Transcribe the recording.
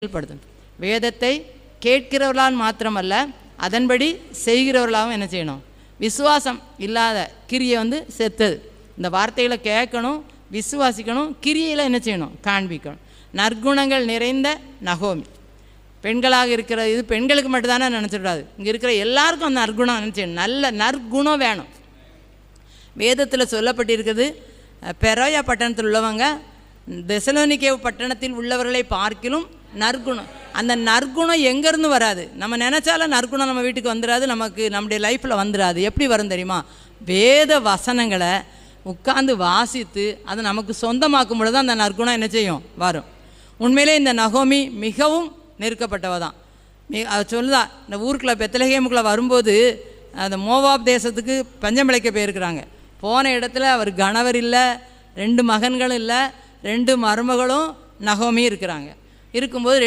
செயல்படுத்தணும். வேதத்தை கேட்கிறவர்களால் மாத்திரமல்ல, அதன்படி செய்கிறவர்களாகவும் என்ன செய்யணும்? விசுவாசம் இல்லாத கிரியை செத்தது. இந்த வார்த்தைகளை கேட்கணும், விசுவாசிக்கணும், கிரியையில் என்ன செய்யணும்? காண்பிக்கணும். நற்குணங்கள் நிறைந்த நகோமி பெண்களாக இருக்கிற இது பெண்களுக்கு மட்டும்தானே நினச்சிடாது. இங்கே இருக்கிற எல்லாருக்கும் அந்த நற்குணம் என்ன செய்யணும்? நல்ல நற்குணம் வேணும். வேதத்தில் சொல்லப்பட்டிருக்கிறது, பெரோயா பட்டணத்தில் உள்ளவங்க தெசலோனிக்கே பட்டணத்தில் உள்ளவர்களை பார்க்கிலும் நற்குணம். அந்த நற்குணம் எங்கேருந்து வராது? நம்ம நினச்சாலும் நற்குணம் நம்ம வீட்டுக்கு வந்துடாது, நமக்கு நம்முடைய லைஃப்பில் வந்துடாது. எப்படி வரும் தெரியுமா? வேத வசனங்களை உட்கார்ந்து வாசித்து அதை நமக்கு சொந்தமாக்கும் பொழுது அந்த நற்குணம் என்ன செய்யும்? வரும். உண்மையிலே இந்த நகோமி மிகவும் நெருக்கப்பட்டவ தான். சொல்லுதா, இந்த ஊருக்குள்ளே பெத்லகேமுக்குள்ளே வரும்போது அந்த மோவாப் தேசத்துக்கு பஞ்சம் பிழைக்க போயிருக்கிறாங்க. போன இடத்துல அவர் கணவர் இல்லை, 2 மகன்களும் இல்லை, 2 மருமகளும் நகோமி இருக்கிறாங்க. இருக்கும்போது